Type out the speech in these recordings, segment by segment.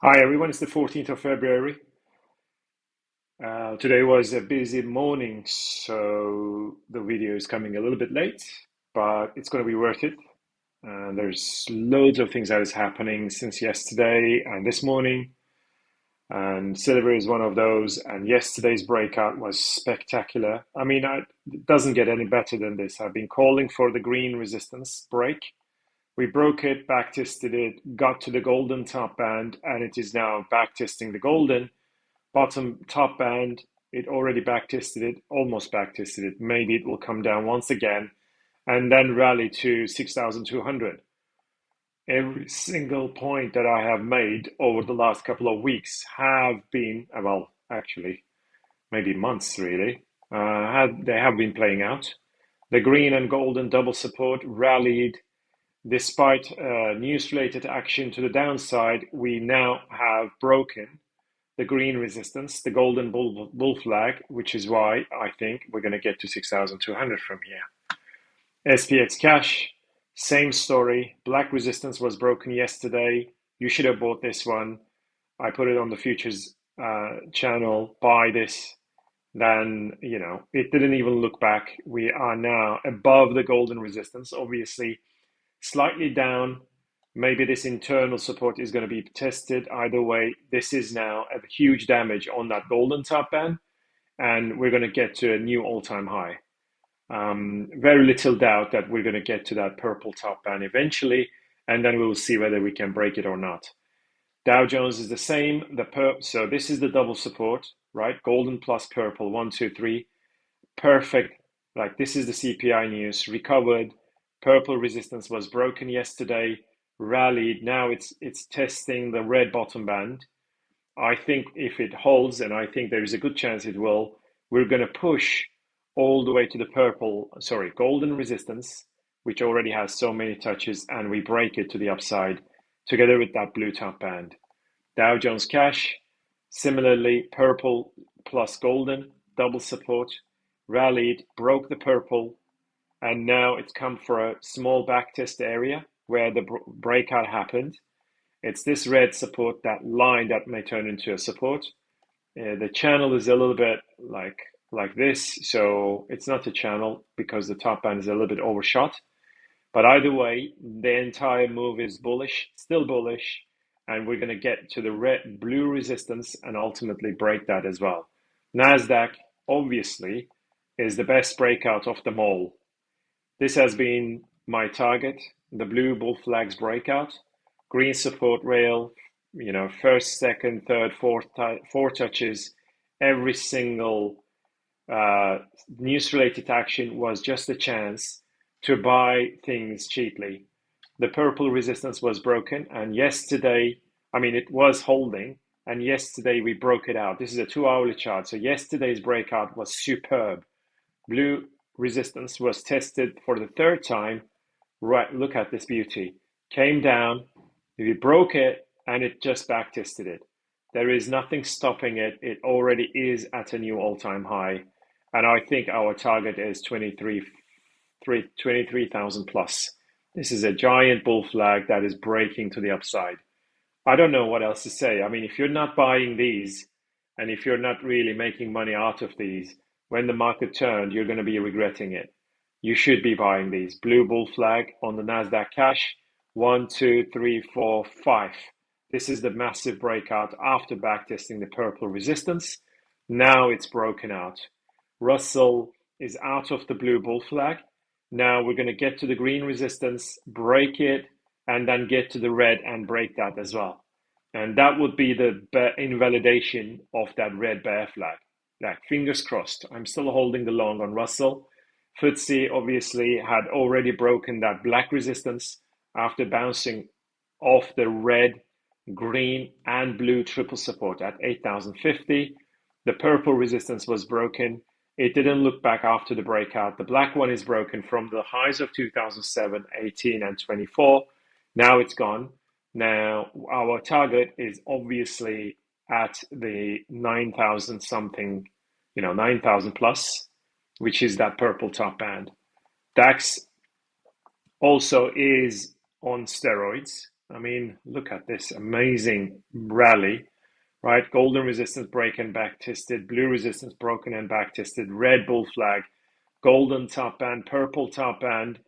Hi everyone, it's the 14th of February. Today was a busy morning, so the video is coming a little bit late, but it's going to be worth it. There's loads of things that is happening since yesterday and this morning, and silver is one of those. And yesterday's breakout was spectacular. It doesn't get any better than this. I've been calling for the green resistance break. We broke it, backtested it, got to the golden top band, and it is now backtesting the golden bottom top band. It already backtested it, almost backtested it. Maybe it will come down once again and then rally to 6,200. Every single point that I have made over the last couple of weeks have been, well, actually, maybe months really, they have been playing out. The green and golden double support rallied despite news-related action to the downside. We now have broken the green resistance, the golden bull flag, which is why I think we're going to get to 6,200 from here. SPX cash, same story. Black resistance was broken yesterday. You should have bought this one. I put it on the futures channel. Buy this. Then, it didn't even look back. We are now above the golden resistance, obviously slightly down. Maybe this internal support is going to be tested. Either way, this is now a huge damage on that golden top band, and we're going to get to a new all-time high. Very little doubt that we're going to get to that purple top band eventually, and then we'll see whether we can break it or not. Dow Jones is the same. So this is the double support, right? Golden plus purple, 1, 2, 3. Perfect. Like this is the CPI news. Recovered. Purple resistance was broken yesterday, rallied. Now it's testing the red bottom band. I think if it holds, and I think there is a good chance it will, we're going to push all the way to the golden resistance, which already has so many touches, and we break it to the upside together with that blue top band. Dow Jones cash, similarly, purple plus golden, double support, rallied, broke the purple, and now it's come for a small backtest area where the breakout happened. It's this red support, that line that may turn into a support. The channel is a little bit like this, so it's not a channel because the top band is a little bit overshot. But either way, the entire move is bullish, still bullish, and we're going to get to the blue resistance and ultimately break that as well. NASDAQ, obviously, is the best breakout of them all. This has been my target, the blue bull flags breakout, green support rail, first, second, third, four touches. Every single news-related action was just a chance to buy things cheaply. The purple resistance was broken, and yesterday, it was holding, and yesterday we broke it out. This is a 2-hourly chart, so yesterday's breakout was superb. Blue resistance was tested for the third time. Right, look at this beauty. Came down, we broke it, and it just backtested it. There is nothing stopping it. It already is at a new all-time high. And I think our target is 23,000 plus. This is a giant bull flag that is breaking to the upside. I don't know what else to say. If you're not buying these, and if you're not really making money out of these, when the market turned, you're going to be regretting it. You should be buying these. Blue bull flag on the NASDAQ cash. 1, 2, 3, 4, 5. This is the massive breakout after backtesting the purple resistance. Now it's broken out. Russell is out of the blue bull flag. Now we're going to get to the green resistance, break it, and then get to the red and break that as well. And that would be the invalidation of that red bear flag. Fingers crossed. I'm still holding the long on Russell. FTSE obviously had already broken that black resistance after bouncing off the red, green, and blue triple support at 8,050. The purple resistance was broken. It didn't look back after the breakout. The black one is broken from the highs of 2007, 18, and 24. Now it's gone. Now our target is obviously at the 9,000 something, 9,000 plus, which is that purple top band. DAX also is on steroids. I mean, look at this amazing rally, right? Golden resistance break and back tested, blue resistance broken and back tested, red bull flag, golden top band, purple top band.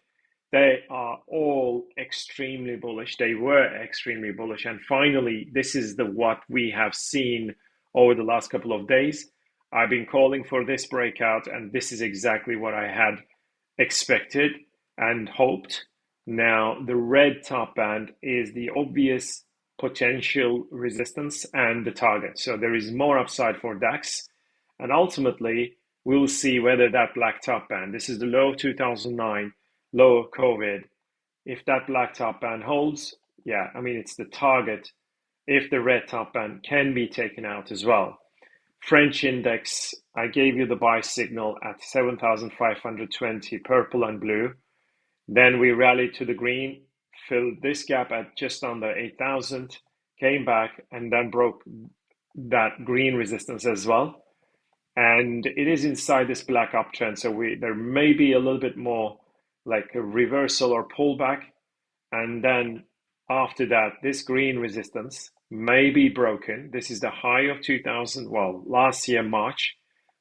They are all extremely bullish. They were extremely bullish. And finally, this is the what we have seen over the last couple of days. I've been calling for this breakout, and this is exactly what I had expected and hoped. Now, the red top band is the obvious potential resistance and the target. So there is more upside for DAX. And ultimately, we'll see whether that black top band, this is the low of 2009, low of COVID. If that black top band holds, yeah, I mean, it's the target if the red top band can be taken out as well. French index, I gave you the buy signal at 7,520 purple and blue. Then we rallied to the green, filled this gap at just under 8,000, came back and then broke that green resistance as well. And it is inside this black uptrend. So there may be a little bit more like a reversal or pullback. And then after that, this green resistance may be broken. This is the high of 2000, well, last year, March,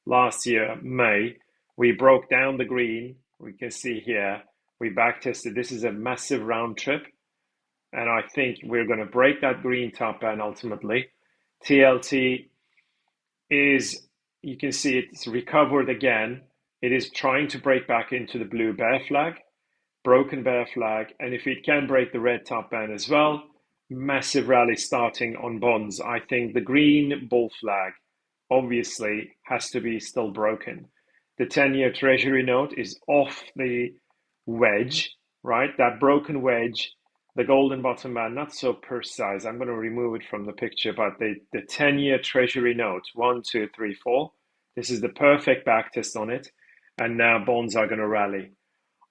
last year, May. We broke down the green. We can see here, we back tested. This is a massive round trip. And I think we're going to break that green top band ultimately. TLT is, you can see it's recovered again. It is trying to break back into the blue bear flag, broken bear flag. And if it can break the red top band as well, massive rally starting on bonds. I think the green bull flag obviously has to be still broken. The 10-year treasury note is off the wedge, right? That broken wedge, the golden bottom band, not so precise. I'm going to remove it from the picture, but the 10-year treasury note, 1, 2, 3, 4. This is the perfect backtest on it. And now bonds are going to rally.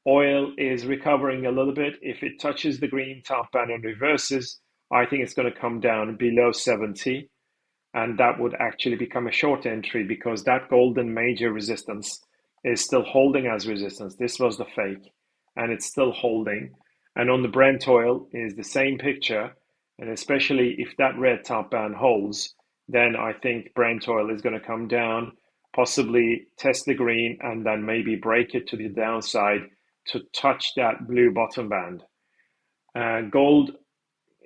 Oil is recovering a little bit. If it touches the green top band and reverses, I think it's going to come down below 70. And that would actually become a short entry because that golden major resistance is still holding as resistance. This was the fake, and it's still holding. And on the Brent oil is the same picture. And especially if that red top band holds, then I think Brent oil is going to come down, possibly test the green, and then maybe break it to the downside to touch that blue bottom band. Gold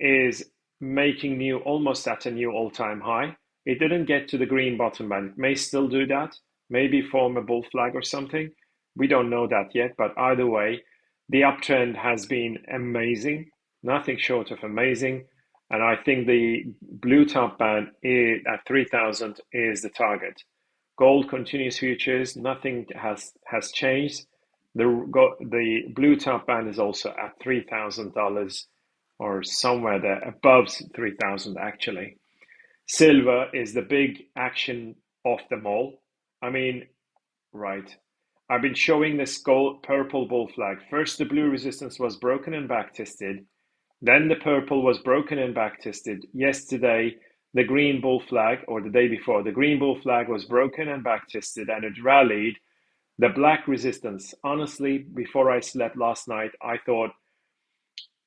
is making new, almost at a new all-time high. It didn't get to the green bottom band. It may still do that, maybe form a bull flag or something. We don't know that yet, but either way, the uptrend has been amazing, nothing short of amazing. And I think the blue top band at 3,000 is the target. Gold continuous futures, nothing has changed. The blue top band is also at $3,000 or somewhere there, above 3,000 actually. Silver is the big action of them all. I mean, right. I've been showing this purple bull flag. First, the blue resistance was broken and back tested. Then the purple was broken and back tested. Yesterday, the green bull flag, or the day before, the green bull flag was broken and back tested and it rallied. The black resistance, honestly, before I slept last night, I thought,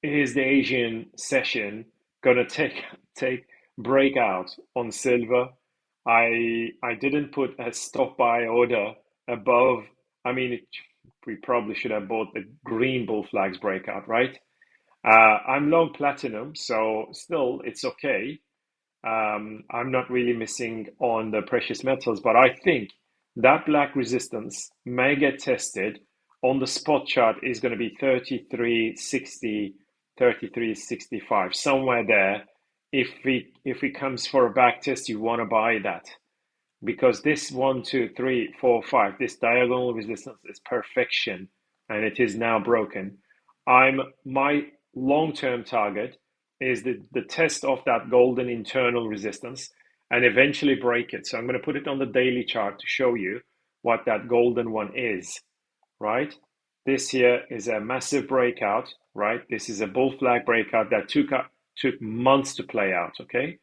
is the Asian session gonna take breakout on silver? I didn't put a stop buy order above. I mean, we probably should have bought the green bull flags breakout, right? I'm long platinum, so still it's okay. I'm not really missing on the precious metals, but I think that black resistance may get tested on the spot chart is going to be 33.60, 33.65, somewhere there. If it comes for a back test, you want to buy that because this 1, 2, 3, 4, 5, this diagonal resistance is perfection, and it is now broken. My long-term target is the test of that golden internal resistance and eventually break it. So I'm going to put it on the daily chart to show you what that golden one is, right? This here is a massive breakout, right? This is a bull flag breakout that took months to play out, okay?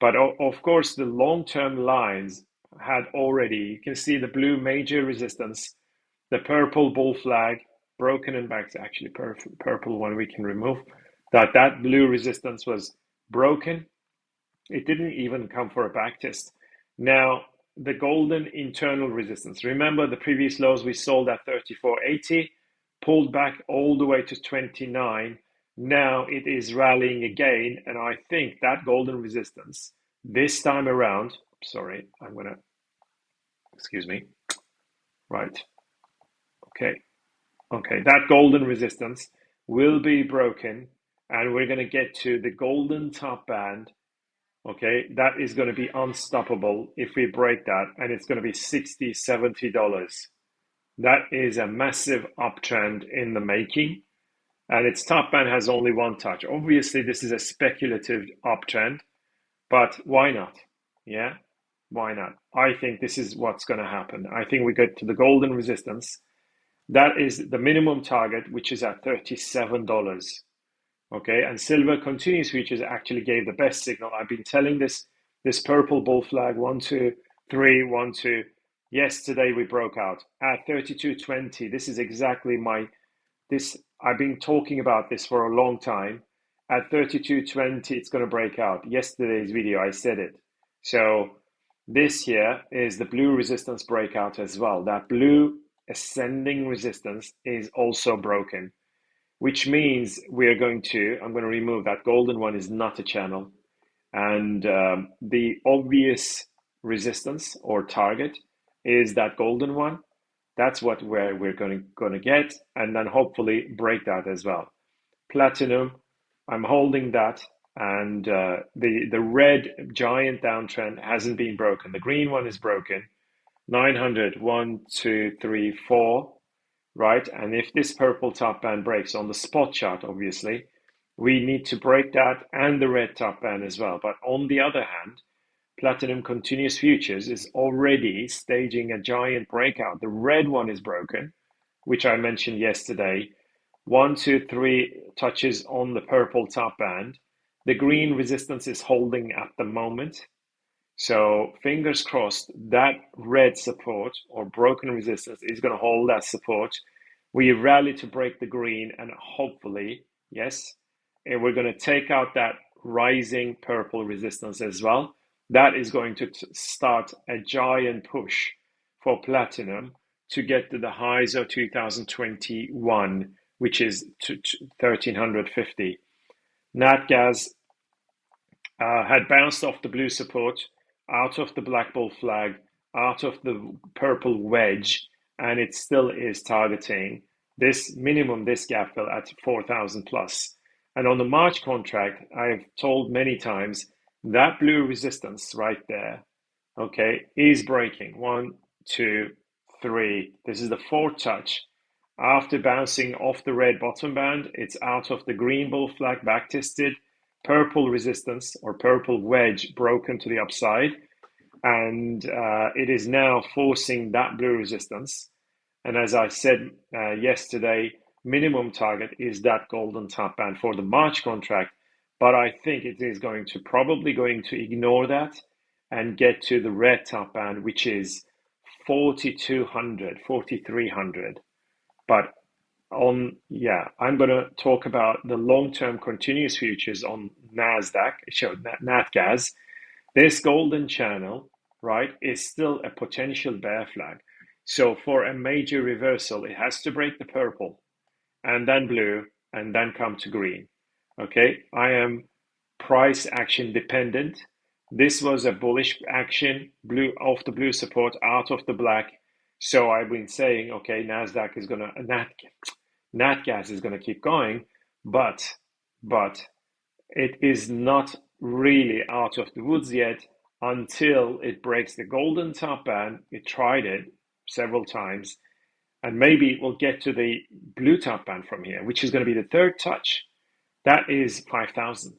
But of course, the long-term lines had already, you can see the blue major resistance, the purple bull flag, broken and back, actually purple one we can remove. that blue resistance was broken. It didn't even come for a back test. Now, the golden internal resistance. Remember the previous lows we sold at 34.80, pulled back all the way to 29. Now it is rallying again, and I think that golden resistance this time around, sorry, I'm gonna, excuse me, right, okay, okay, that golden resistance will be broken, and we're gonna get to the golden top band. Okay, that is going to be unstoppable if we break that, and it's going to be $60-$70. That is a massive uptrend in the making, and its top band has only one touch. Obviously, this is a speculative uptrend, but why not? Yeah, why not? I think this is what's going to happen. I think we get to the golden resistance. That is the minimum target, which is at $37. Okay, and silver continuous futures actually gave the best signal. I've been telling this purple bull flag 1 2 3 1 2. Yesterday we broke out at 32.20. This is exactly this. I've been talking about this for a long time. At 32.20, it's going to break out. Yesterday's video, I said it. So this here is the blue resistance breakout as well. That blue ascending resistance is also broken, which means I'm going to remove that golden one is not a channel. And the obvious resistance or target is that golden one. That's where we're going to get, and then hopefully break that as well. Platinum, I'm holding that, and the red giant downtrend hasn't been broken. The green one is broken. 900, 1, 2, 3, 4. Right? And if this purple top band breaks on the spot chart, obviously, we need to break that and the red top band as well. But on the other hand, platinum continuous futures is already staging a giant breakout. The red one is broken, which I mentioned yesterday. 1, 2, 3 touches on the purple top band. The green resistance is holding at the moment. So fingers crossed that red support or broken resistance is going to hold that support. We rally to break the green, and hopefully, yes, and we're going to take out that rising purple resistance as well. That is going to start a giant push for platinum to get to the highs of 2021, which is 1350. Nat gas had bounced off the blue support, out of the black bull flag, out of the purple wedge, and it still is targeting this minimum, this gap fill at 4,000 plus. And on the March contract, I've told many times that blue resistance right there, okay, is breaking. 1, 2, 3. This is the fourth touch. After bouncing off the red bottom band, it's out of the green bull flag, back tested, purple resistance or purple wedge broken to the upside, and it is now forcing that blue resistance. And as I said yesterday, minimum target is that golden top band for the March contract, but I think it is probably going to ignore that and get to the red top band, which is 4,200, 4,300. But I'm going to talk about the long-term continuous futures on NASDAQ, NatGas. This golden channel, right, is still a potential bear flag. So for a major reversal, it has to break the purple and then blue and then come to green. Okay, I am price action dependent. This was a bullish action, blue off the blue support, out of the black. So I've been saying, okay, NASDAQ is going to, NatGas is going to keep going, but it is not really out of the woods yet until it breaks the golden top band. It tried it several times, and maybe it will get to the blue top band from here, which is going to be the third touch. That is 5,000.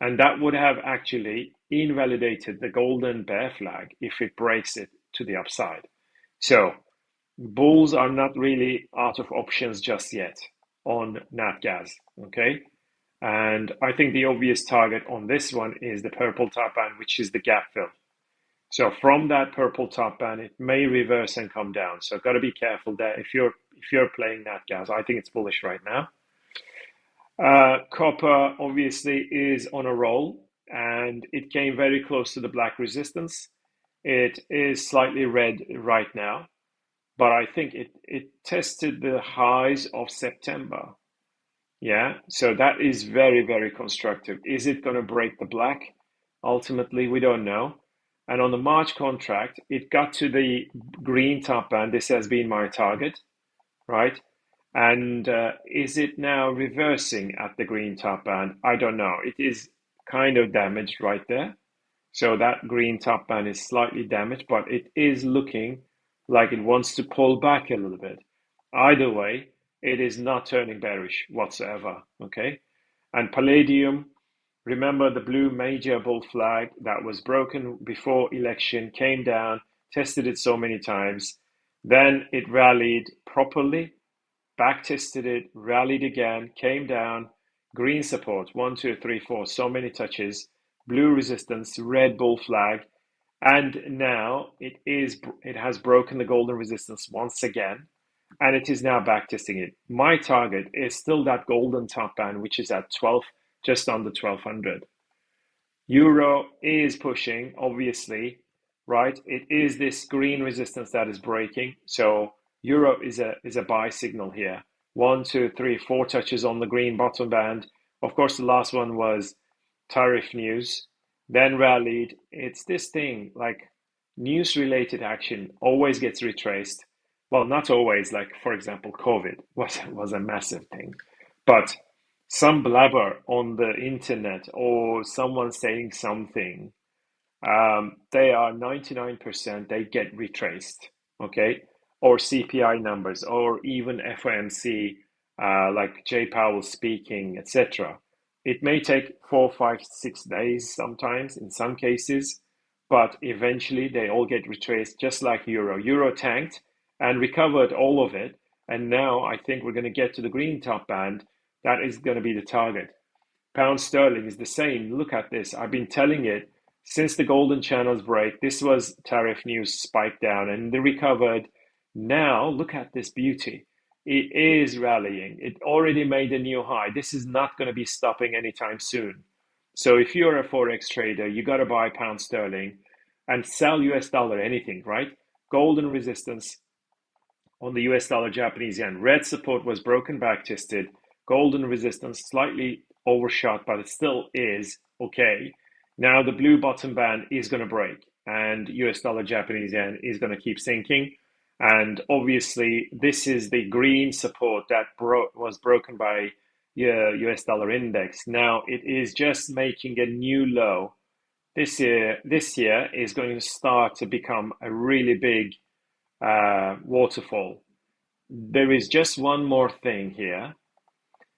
And that would have actually invalidated the golden bear flag if it breaks it to the upside. So bulls are not really out of options just yet on NatGas, okay? And I think the obvious target on this one is the purple top band, which is the gap fill. So from that purple top band, it may reverse and come down. So got to be careful there. If you're playing NatGas, I think it's bullish right now. Copper obviously is on a roll and it came very close to the black resistance. It is slightly red right now, but I think it tested the highs of September. Yeah, so that is very, very constructive. Is it going to break the black? Ultimately, we don't know. And on the March contract, it got to the green top band. This has been my target, right? And is it now reversing at the green top band? I don't know. It is kind of damaged right there. So that green top band is slightly damaged, but it is looking like it wants to pull back a little bit. Either way, it is not turning bearish whatsoever. Okay. And palladium, remember the blue major bull flag that was broken before election, came down, tested it so many times. Then it rallied properly, back tested it, rallied again, came down, green support, one, two, three, four, so many touches, blue resistance, red bull flag, and now it has broken the golden resistance once again, and it is now back testing it. My target is still that golden top band, which is at 12, just under 1200. Euro is pushing, obviously, right? It is this green resistance that is breaking. So Euro is a buy signal here. One, two, three, four touches on the green bottom band. Of course, the last one was tariff news, then rallied. It's this thing like news related action always gets retraced. Well, not always, like for example, COVID was a massive thing. But some blabber on the internet or someone saying something, they are 99%, they get retraced, okay? Or CPI numbers, or even FOMC, like Jay Powell speaking, etc. It may take 4, 5, 6 days sometimes in some cases, but eventually they all get retraced, just like Euro. Euro tanked and recovered all of it, and now I think we're going to get to the green top band. That is going to be the target. Pound sterling is the same. Look at this. I've been telling it since the golden channels break. This was tariff news spike down and they recovered. Now look at this beauty. It is rallying. It already made a new high. This is not going to be stopping anytime soon. So if you're a forex trader, you got to buy pound sterling and sell US dollar anything, right? Golden resistance on the US dollar Japanese yen. Red support was broken, back tested. Golden resistance slightly overshot, but it still is okay. Now the blue bottom band is going to break, and US dollar Japanese yen is going to keep sinking. And obviously, this is the green support that was broken by US dollar index. Now it is just making a new low. This year is going to start to become a really big waterfall. There is just one more thing here.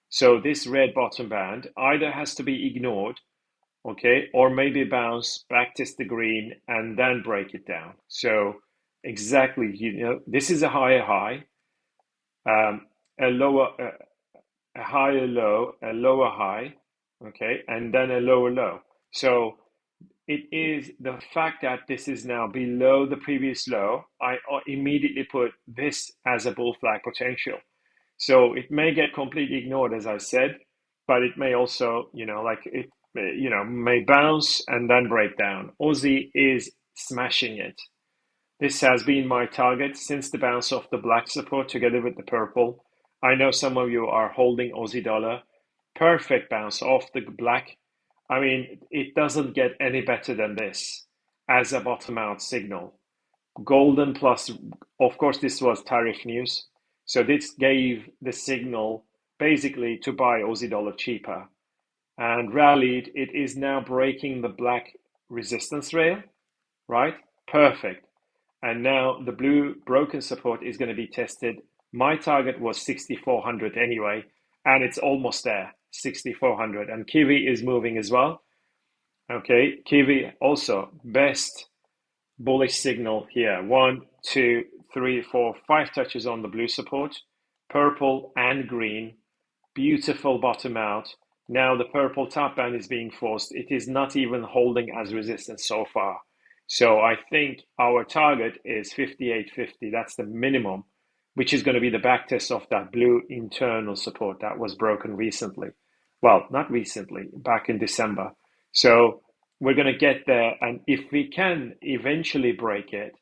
So this red bottom band either has to be ignored, okay, or maybe bounce, back test the green, and then break it down. So exactly, this is a higher high, a lower, a higher low, a lower high, okay, and then a lower low. So it is the fact that this is now below the previous low. I immediately put this as a bull flag potential. So it may get completely ignored, as I said, but it may also, like it, may bounce and then break down. Aussie is smashing it. This has been my target since the bounce off the black support together with the purple. I know some of you are holding Aussie dollar. Perfect bounce off the black. I mean, it doesn't get any better than this as a bottom out signal. Golden plus, of course, this was tariff news. So this gave the signal basically to buy Aussie dollar cheaper and rallied. It is now breaking the black resistance rail, right? Perfect. And now the blue broken support is going to be tested. My target was 6,400 anyway, and it's almost there, 6,400. And Kiwi is moving as well. Okay, Kiwi also best bullish signal here. 1, 2, 3, 4, 5 touches on the blue support, purple and green. Beautiful bottom out. Now the purple top band is being forced. It is not even holding as resistance so far. So I think our target is 58.50. That's the minimum, which is going to be the back test of that blue internal support that was broken recently. Well, not recently, back in December. So we're going to get there. And if we can eventually break it,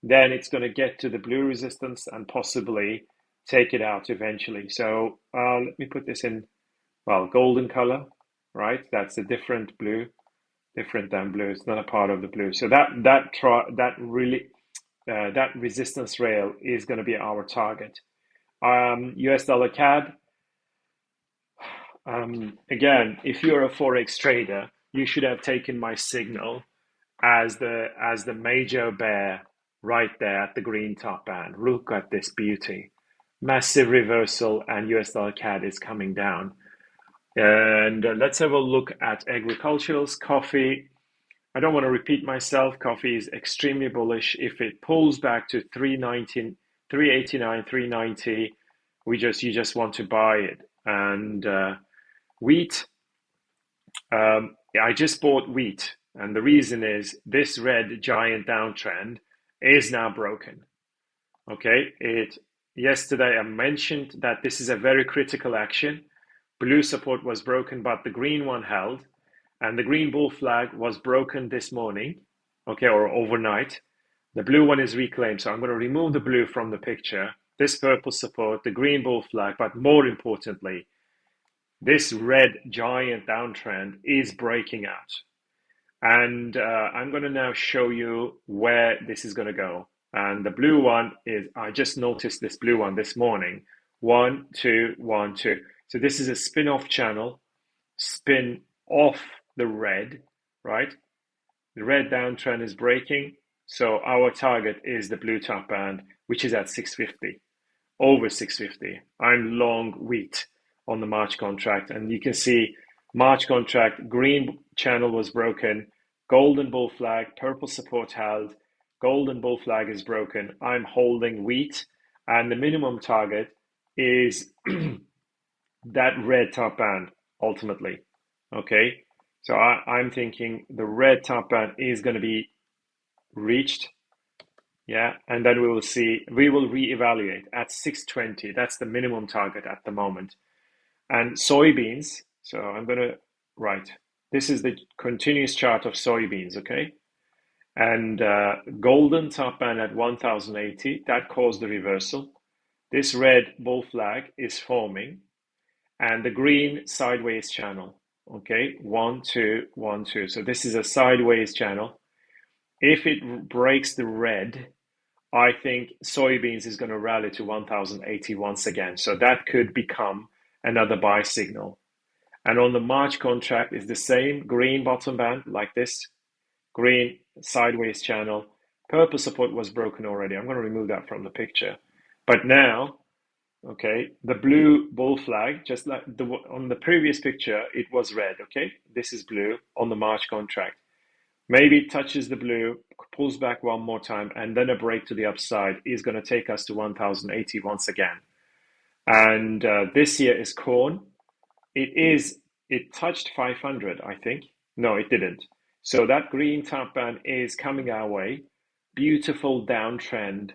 then it's going to get to the blue resistance and possibly take it out eventually. So let me put this in, well, golden color, right? That's a different blue, different than blue. It's not a part of the blue. So that resistance rail is going to be our target. US dollar CAD. Again, if you're a forex trader, you should have taken my signal as the major bear right there at the green top band. Look at this beauty. Massive reversal and US dollar CAD is coming down. And let's have a look at agriculturals. Coffee. I don't want to repeat myself. Coffee is extremely bullish. If it pulls back to 319, 389, 390, you just want to buy it. And wheat, I just bought wheat, and the reason is this red giant downtrend is now broken. Okay, it yesterday I mentioned that this is a very critical action. Blue support was broken, but the green one held, and the green bull flag was broken this morning, okay, or overnight. The blue one is reclaimed, so I'm going to remove the blue from the picture. This purple support, the green bull flag, but more importantly, this red giant downtrend is breaking out. And I'm going to now show you where this is going to go. And the blue one is, I just noticed this blue one this morning. 1, 2, 1, 2. So this is a spin-off channel, spin off the red, right? The red downtrend is breaking. So our target is the blue top band, which is at 650, over 650. I'm long wheat on the March contract, and you can see March contract, green channel was broken, golden bull flag, purple support held, golden bull flag is broken. I'm holding wheat, and the minimum target is that red top band ultimately. Okay, so I'm thinking the red top band is going to be reached. Yeah, and then we will see, we will reevaluate at 620. That's the minimum target at the moment. And soybeans, so I'm going to write, this is the continuous chart of soybeans, okay? And golden top band at 1080, that caused the reversal. This red bull flag is forming, and the green sideways channel, okay? 1, 2, 1, 2. So this is a sideways channel. If it breaks the red, I think soybeans is going to rally to 1080 once again. So that could become another buy signal. And on the March contract is the same green bottom band like this, green sideways channel. Purple support was broken already. I'm going to remove that from the picture. But now, okay, the blue bull flag, just like on the previous picture, it was red, okay? This is blue on the March contract. Maybe it touches the blue, pulls back one more time, and then a break to the upside is going to take us to 1080 once again. And this here is corn. It touched 500, I think. No, it didn't. So that green top band is coming our way. Beautiful downtrend.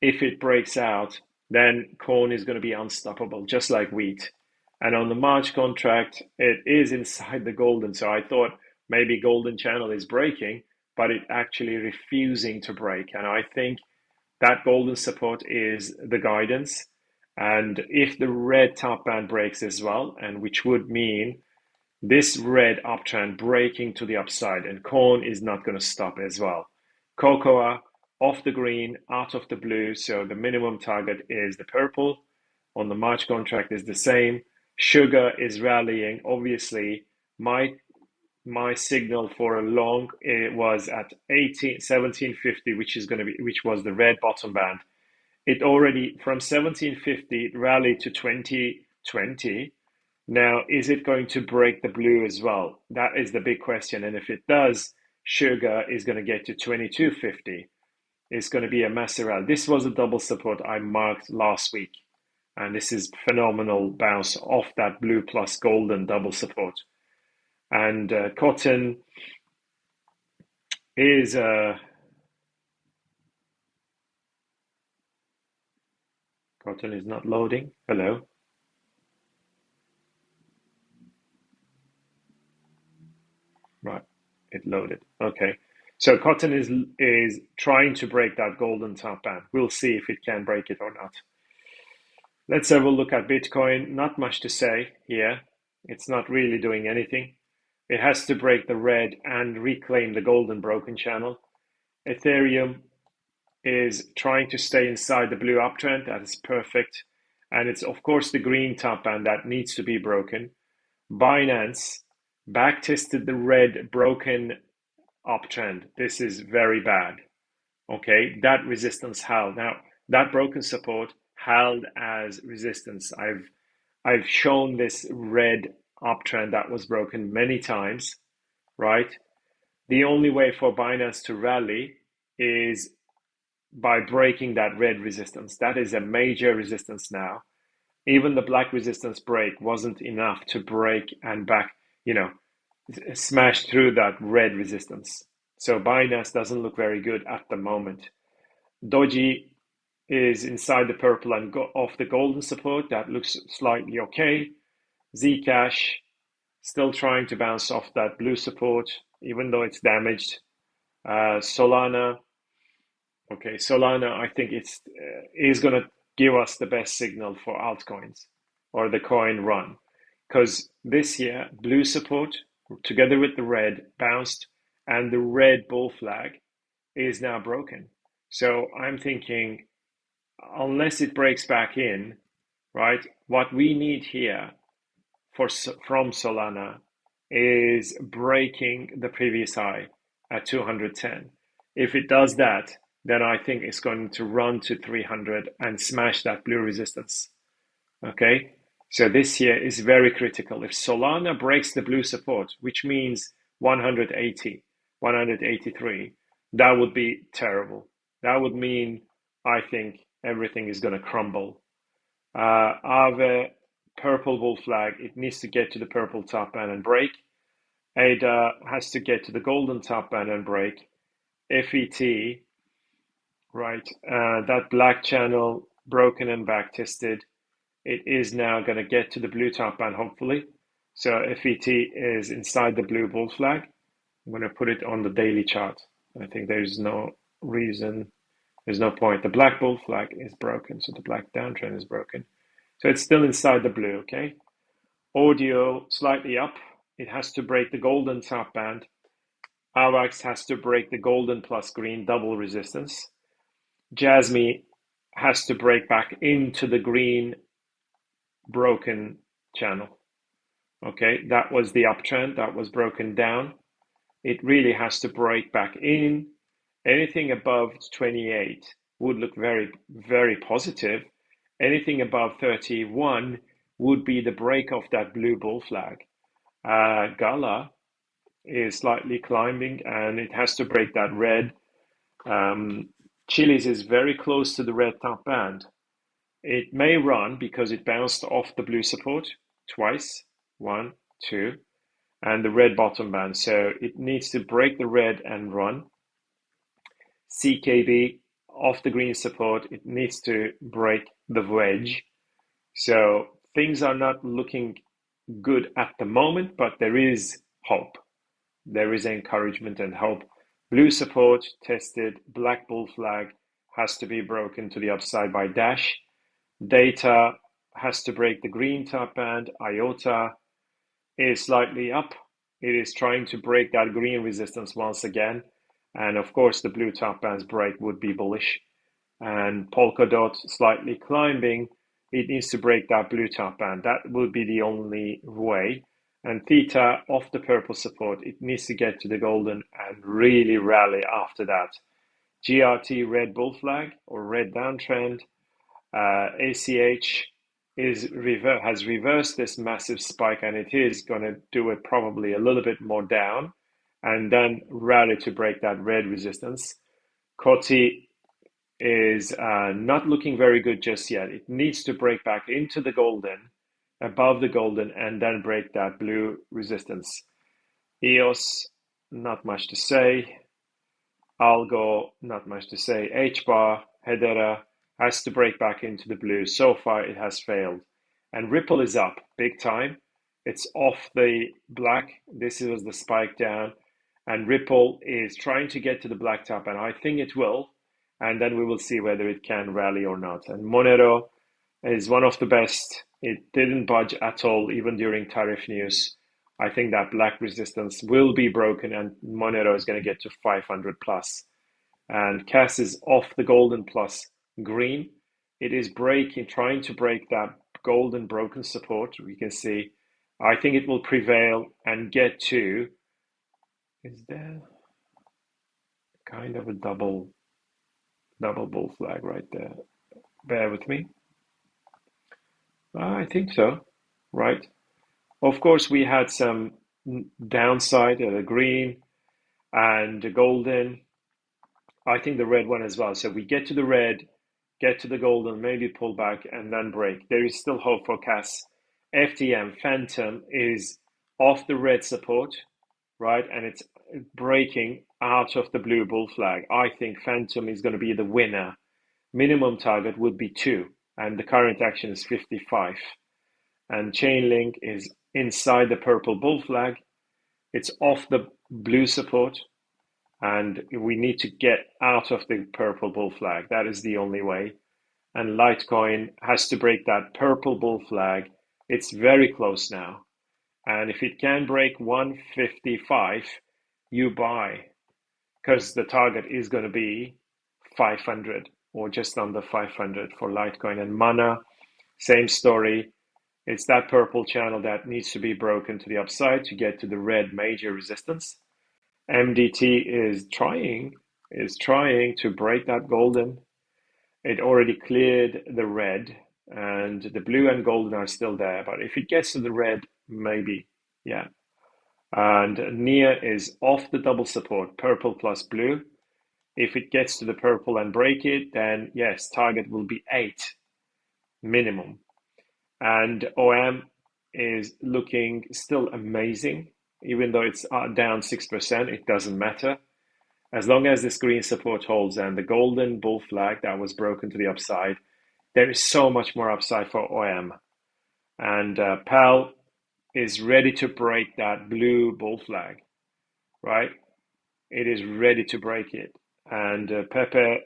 If it breaks out, then corn is going to be unstoppable, just like wheat. And on the March contract, it is inside the golden. So I thought maybe golden channel is breaking, but it actually refusing to break. And I think that golden support is the guidance. And if the red top band breaks as well, and which would mean this red uptrend breaking to the upside, and corn is not going to stop as well. Cocoa off the green, out of the blue, so the minimum target is the purple. On the March contract is the same. Sugar is rallying. Obviously, my signal for a long it was at 1750, which was the red bottom band. It already from 1750 it rallied to 2020. Now, is it going to break the blue as well? That is the big question. And if it does, sugar is going to get to 2250. It's going to be a massive rally. This was a double support I marked last week. And this is phenomenal bounce off that blue plus golden double support. And cotton is cotton is not loading. Hello. it loaded. Okay. So cotton is trying to break that golden top band. We'll see if it can break it or not. Let's have a look at Bitcoin. Not much to say here. It's not really doing anything. It has to break the red and reclaim the golden broken channel. Ethereum is trying to stay inside the blue uptrend. That is perfect. And it's, of course, the green top band that needs to be broken. Binance back tested the red broken uptrend. This is very bad. Okay, that resistance held. Now, that broken support held as resistance. I've shown this red uptrend that was broken many times, right? The only way for Binance to rally is by breaking that red resistance. That is a major resistance now. Even the black resistance break wasn't enough to break and back, smash through that red resistance. So Binance doesn't look very good at the moment. Doji is inside the purple and off the golden support. That looks slightly okay. Zcash still trying to bounce off that blue support, even though it's damaged. Solana, okay, Solana, I think is going to give us the best signal for altcoins or the coin run, because this year blue support together with the red bounced, and the red bull flag is now broken. So I'm thinking, unless it breaks back in, right? What we need here from Solana is breaking the previous high at 210. If it does that, then I think it's going to run to 300 and smash that blue resistance. Okay, so this here is very critical. If Solana breaks the blue support, which means 180, 183, that would be terrible. That would mean, I think, everything is going to crumble. Aave, purple bull flag, it needs to get to the purple top band and break. ADA has to get to the golden top band and break. FET, right, that black channel broken and back tested. It is now going to get to the blue top band, hopefully. So FET is inside the blue bull flag. I'm going to put it on the daily chart. I think there's no reason, there's no point. The black bull flag is broken, so the black downtrend is broken. So it's still inside the blue, okay? Audio slightly up. It has to break the golden top band. AVAX has to break the golden plus green double resistance. Jasmy has to break back into the green broken channel. Okay, that was the uptrend that was broken down. It really has to break back in. Anything above 28 would look very, very positive. Anything above 31 would be the break of that blue bull flag. Gala is slightly climbing and it has to break that red. Chili's is very close to the red top band. It may run because it bounced off the blue support twice, 1, 2, and the red bottom band. So it needs to break the red and run. CKB off the green support, it needs to break the wedge. So things are not looking good at the moment, but there is hope. There is encouragement and hope. Blue support tested, black bull flag has to be broken to the upside by Dash. Data has to break the green top band. IOTA is slightly up. It is trying to break that green resistance once again. And of course, the blue top band's break would be bullish. And Polkadot slightly climbing. It needs to break that blue top band. That would be the only way. And Theta off the purple support. It needs to get to the golden and really rally after that. GRT red bull flag or red downtrend. ACH has reversed this massive spike, and it is going to do it probably a little bit more down and then rally to break that red resistance. Koti is not looking very good just yet. It needs to break back into the golden, above the golden, and then break that blue resistance. EOS, not much to say. Algo, not much to say. HBAR, Hedera, has to break back into the blue. So far, it has failed. And Ripple is up big time. It's off the black. This was the spike down. and Ripple is trying to get to the black top, and I think it will. And then we will see whether it can rally or not. And Monero is one of the best. It didn't budge at all, even during tariff news. I think that black resistance will be broken, and Monero is going to get to 500 plus. And CAS is off the golden plus green. It is breaking, trying to break that golden broken support. We can see. I think it will prevail and get to. Is there kind of a double bull flag right there? Bear with me. I think so, right? Of course, we had some downside at the green and the golden. I think the red one as well. So we get to the red, get to the golden, maybe pull back and then break. There is still hope for CAS. FTM, Phantom, is off the red support, right? And it's breaking out of the blue bull flag. I think Phantom is going to be the winner. Minimum target would be 2, and the current action is 55. And Chainlink is inside the purple bull flag. It's off the blue support, and we need to get out of the purple bull flag. That is the only way. And Litecoin has to break that purple bull flag. It's very close now. And if it can break 155, you buy, because the target is going to be 500 or just under 500 for Litecoin. And Mana, same story. It's that purple channel that needs to be broken to the upside to get to the red major resistance. MDT is trying to break that golden. It already cleared the red, and the blue and golden are still there. But if it gets to the red, maybe, yeah. And NIA is off the double support, purple plus blue. If it gets to the purple and break it, then yes, target will be 8 minimum. And OM is looking still amazing, even though it's down 6%, it doesn't matter. As long as this green support holds and the golden bull flag that was broken to the upside, there is so much more upside for OM. And PAL is ready to break that blue bull flag, right? It is ready to break it. And Pepe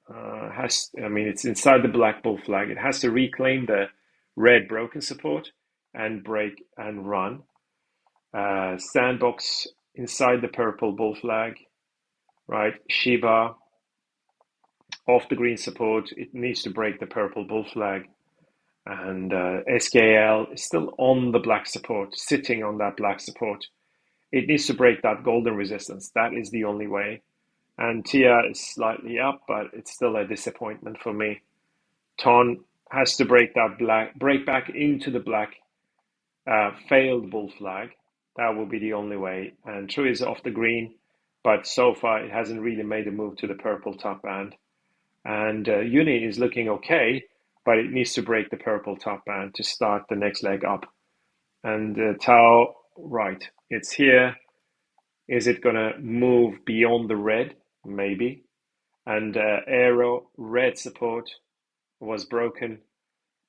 it's inside the black bull flag. It has to reclaim the red broken support and break and run. Sandbox inside the purple bull flag, right? Shiba off the green support. It needs to break the purple bull flag. And SKL is still on the black support, sitting on that black support. It needs to break that golden resistance. That is the only way. And TIA is slightly up, but it's still a disappointment for me. TON has to break back into the black failed bull flag. That will be the only way. And True is off the green, but so far it hasn't really made a move to the purple top band. And Uni is looking okay, but it needs to break the purple top band to start the next leg up. And Tau, right, it's here. Is it going to move beyond the red? Maybe. And Aero, red support was broken.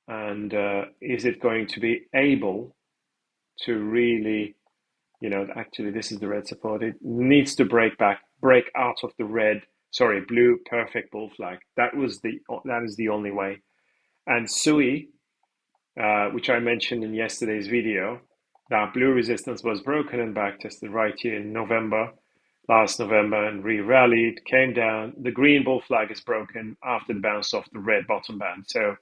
And is it going to be able to really, actually this is the red support. It needs to break out of the blue perfect bull flag. That is the only way. And Sui, which I mentioned in yesterday's video, that blue resistance was broken and back tested right here in last November, and re-rallied, came down. The green bull flag is broken after the bounce off the red bottom band. So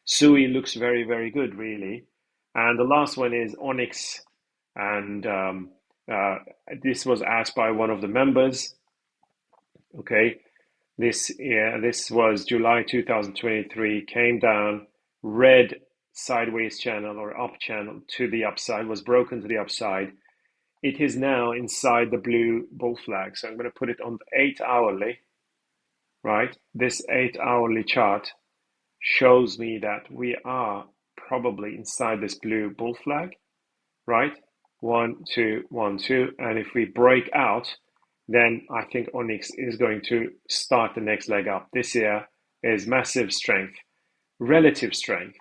Sui looks very, very good, really. And the last one is Onyx. And this was asked by one of the members. Okay, this was July 2023, came down, red sideways channel or up channel to the upside, was broken to the upside. It is now inside the blue bull flag. So I'm going to put it on the 8 hourly, right? This 8 hourly chart shows me that we are probably inside this blue bull flag, right? 1, 2, 1, 2. And if we break out, then I think Onyx is going to start the next leg up. This year is massive strength, relative strength.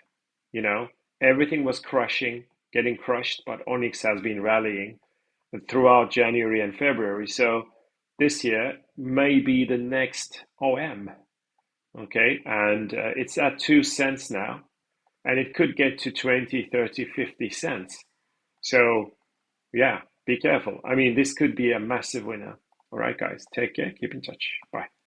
Everything was getting crushed, but Onyx has been rallying. throughout January and February. So this year may be the next OM. Okay, and it's at 2 cents now, and it could get to 20, 30, 50 cents. So yeah, be careful. I mean, this could be a massive winner. All right, guys, take care. Keep in touch. Bye.